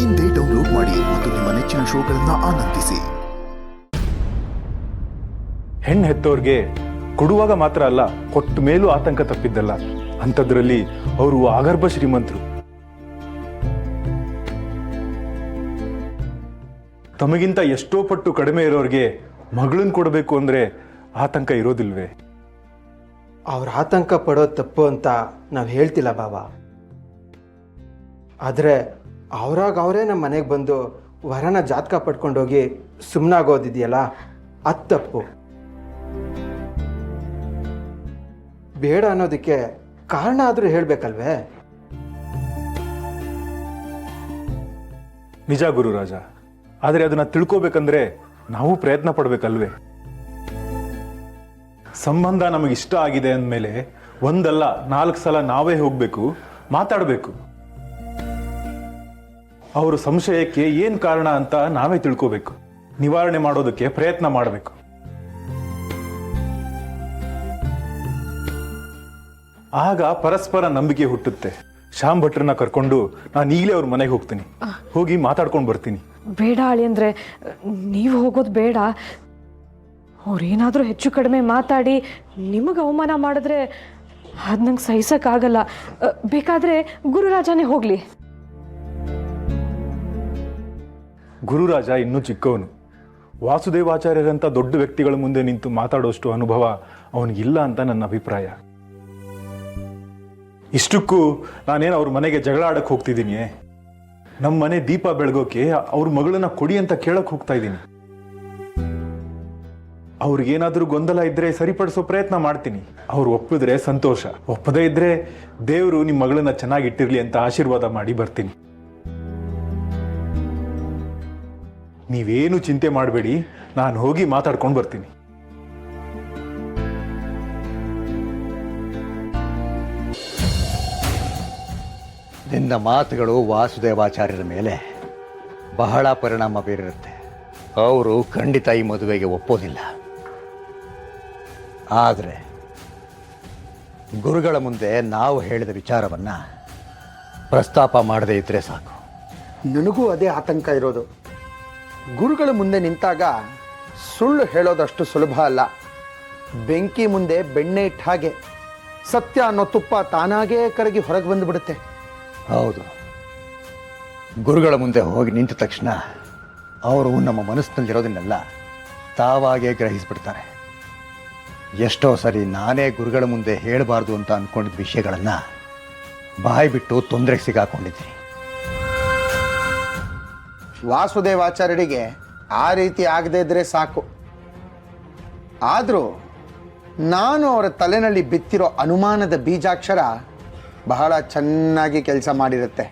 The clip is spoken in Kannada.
ಇಂದೇ ಡೌನ್ಲೋಡ್ ಮಾಡಿ ಮತ್ತು ನಿಮ್ಮ ನೆಚ್ಚಿನ ಶೋಗಳನ್ನ ಆನಂದಿಸಿ. ಹೆಣ್ಣು ಹೆತ್ತೋರ್ಗೆ ಕೊಡುವಾಗ ಮಾತ್ರ ಅಲ್ಲ, ಕೊಟ್ಟ ಮೇಲೂ ಆತಂಕ ತಪ್ಪಿದ್ದಲ್ಲ. ಅಂಥದ್ರಲ್ಲಿ ಅವರು ಆಗರ್ಭ ಶ್ರೀಮಂತರು. ತಮಗಿಂತ ಎಷ್ಟೋ ಪಟ್ಟು ಕಡಿಮೆ ಇರೋರಿಗೆ ಮಗಳನ್ನ ಕೊಡಬೇಕು ಅಂದ್ರೆ ಆತಂಕ ಇರೋದಿಲ್ವೇ? ಅವ್ರ ಆತಂಕ ಪಡೋದು ತಪ್ಪು ಅಂತ ನಾವು ಹೇಳ್ತಿಲ್ಲ ಬಾಬಾ. ಆದರೆ ಅವರಾಗ ಅವರೇ ನಮ್ಮ ಮನೆಗೆ ಬಂದು ವರನ ಜಾತಕ ಪಡ್ಕೊಂಡೋಗಿ ಸುಮ್ಮನಾಗೋದಿದೆಯಲ್ಲ, ಅದು ತಪ್ಪು. ಬೇಡ ಅನ್ನೋದಕ್ಕೆ ಕಾರಣ ಆದರೂ ಹೇಳಬೇಕಲ್ವೇ? ನಿಜ ಗುರುರಾಜ, ಆದರೆ ಅದನ್ನ ತಿಳ್ಕೋಬೇಕಂದ್ರೆ ನಾವು ಪ್ರಯತ್ನ ಪಡ್ಬೇಕಲ್ವೇ? ಸಂಬಂಧ ನಮಗಿಷ್ಟ ಆಗಿದೆ ಅಂದಮೇಲೆ ಒಂದಲ್ಲ 4 ಸಲ ನಾವೇ ಹೋಗ್ಬೇಕು, ಮಾತಾಡಬೇಕು. ಅವರು ಸಂಶಯಕ್ಕೆ ಏನ್ ಕಾರಣ ಅಂತ ನಾವೇ ತಿಳ್ಕೋಬೇಕು, ನಿವಾರಣೆ ಮಾಡೋದಕ್ಕೆ ಪ್ರಯತ್ನ ಮಾಡಬೇಕು. ಆಗ ಪರಸ್ಪರ ನಂಬಿಕೆ ಹುಟ್ಟುತ್ತೆ. ಶ್ಯಾಮ್ ಭಟ್ರನ್ನ ಕರ್ಕೊಂಡು ನಾನು ಈಗಲೇ ಅವ್ರ ಮನೆಗೆ ಹೋಗ್ತೀನಿ, ಹೋಗಿ ಮಾತಾಡ್ಕೊಂಡು ಬರ್ತೀನಿ. ಬೇಡ ಅಳಿ ಅಂದ್ರೆ ನೀವು ಹೋಗೋದು ಬೇಡ. ಅವ್ರೇನಾದರೂ ಹೆಚ್ಚು ಕಡಿಮೆ ಮಾತಾಡಿ ನಿಮಗೆ ಅವಮಾನ ಮಾಡಿದ್ರೆ ಅದು ನಂಗೆ ಸಹಿಸಕ್ಕಾಗಲ್ಲ. ಬೇಕಾದ್ರೆ ಗುರುರಾಜನೇ ಹೋಗ್ಲಿ. ಗುರುರಾಜ ಇನ್ನೂ ಚಿಕ್ಕವನು. ವಾಸುದೇವಾಚಾರ್ಯರಂಥ ದೊಡ್ಡ ವ್ಯಕ್ತಿಗಳ ಮುಂದೆ ನಿಂತು ಮಾತಾಡೋಷ್ಟು ಅನುಭವ ಅವನಿಗಿಲ್ಲ ಅಂತ ನನ್ನ ಅಭಿಪ್ರಾಯ. ಇಷ್ಟಕ್ಕೂ ನಾನೇನು ಅವ್ರ ಮನೆಗೆ ಜಗಳ ಆಡಕ್ಕೆ ಹೋಗ್ತಿದ್ದೀನಿ? ನಮ್ಮ ಮನೆ ದೀಪ ಬೆಳಗೋಕೆ ಅವ್ರ ಮಗಳನ್ನ ಕೊಡಿ ಅಂತ ಕೇಳಕ್ ಹೋಗ್ತಾ ಇದ್ದೀನಿ. ಅವ್ರಿಗೇನಾದ್ರೂ ಗೊಂದಲ ಇದ್ರೆ ಸರಿಪಡಿಸೋ ಪ್ರಯತ್ನ ಮಾಡ್ತೀನಿ. ಅವ್ರು ಒಪ್ಪಿದ್ರೆ ಸಂತೋಷ, ಒಪ್ಪದೇ ಇದ್ರೆ ದೇವರು ನಿಮ್ಮ ಮಗಳನ್ನ ಚೆನ್ನಾಗಿಟ್ಟಿರ್ಲಿ ಅಂತ ಆಶೀರ್ವಾದ ಮಾಡಿ ಬರ್ತೀನಿ. ನೀವೇನು ಚಿಂತೆ ಮಾಡಬೇಡಿ, ನಾನು ಹೋಗಿ ಮಾತಾಡ್ಕೊಂಡು ಬರ್ತೀನಿ. ನಿನ್ನ ಮಾತುಗಳು ವಾಸುದೇವಾಚಾರ್ಯರ ಮೇಲೆ ಬಹಳ ಪರಿಣಾಮ ಬೀರಿರುತ್ತೆ. ಅವರು ಖಂಡಿತ ಈ ಮದುವೆಗೆ ಒಪ್ಪೋದಿಲ್ಲ. ಆದರೆ ಗುರುಗಳ ಮುಂದೆ ನಾವು ಹೇಳಿದ ವಿಚಾರವನ್ನು ಪ್ರಸ್ತಾಪ ಮಾಡದೇ ಇದ್ದರೆ ಸಾಕು. ನನಗೂ ಅದೇ ಆತಂಕ ಇರೋದು. ಗುರುಗಳ ಮುಂದೆ ನಿಂತಾಗ ಸುಳ್ಳು ಹೇಳೋದಷ್ಟು ಸುಲಭ ಅಲ್ಲ. ಬೆಂಕಿ ಮುಂದೆ ಬೆಣ್ಣೆ ಇಟ್ಟ ಹಾಗೆ ಸತ್ಯ ಅನ್ನೋ ತುಪ್ಪ ತಾನಾಗೇ ಕರಗಿ ಹೊರಗೆ ಬಂದುಬಿಡುತ್ತೆ. ಹೌದು, ಗುರುಗಳ ಮುಂದೆ ಹೋಗಿ ನಿಂತ ತಕ್ಷಣ ಅವರು ನಮ್ಮ ಮನಸ್ಸಿನಲ್ಲಿರೋದನ್ನೆಲ್ಲ ತಾವಾಗೇ ಗ್ರಹಿಸ್ಬಿಡ್ತಾರೆ. ಎಷ್ಟೋ ಸರಿ ನಾನೇ ಗುರುಗಳ ಮುಂದೆ ಹೇಳಬಾರ್ದು ಅಂತ ಅಂದ್ಕೊಂಡಿದ್ದ ವಿಷಯಗಳನ್ನು ಬಾಯಿ ಬಿಟ್ಟು ತೊಂದರೆಗೆ ಸಿಗಾಕೊಂಡಿದ್ದೀನಿ. ವಾಸುದೇವಾಚಾರ್ಯರಿಗೆ ಆ ರೀತಿ ಆಗದೇ ಇದ್ರೆ ಸಾಕು. ಆದರೂ ನಾನು ಅವರ ತಲೆನಲ್ಲಿ ಬಿತ್ತಿರೋ ಅನುಮಾನದ ಬೀಜಾಕ್ಷರ ಬಹಳ ಚೆನ್ನಾಗಿ ಕೆಲಸ ಮಾಡಿರುತ್ತೆ.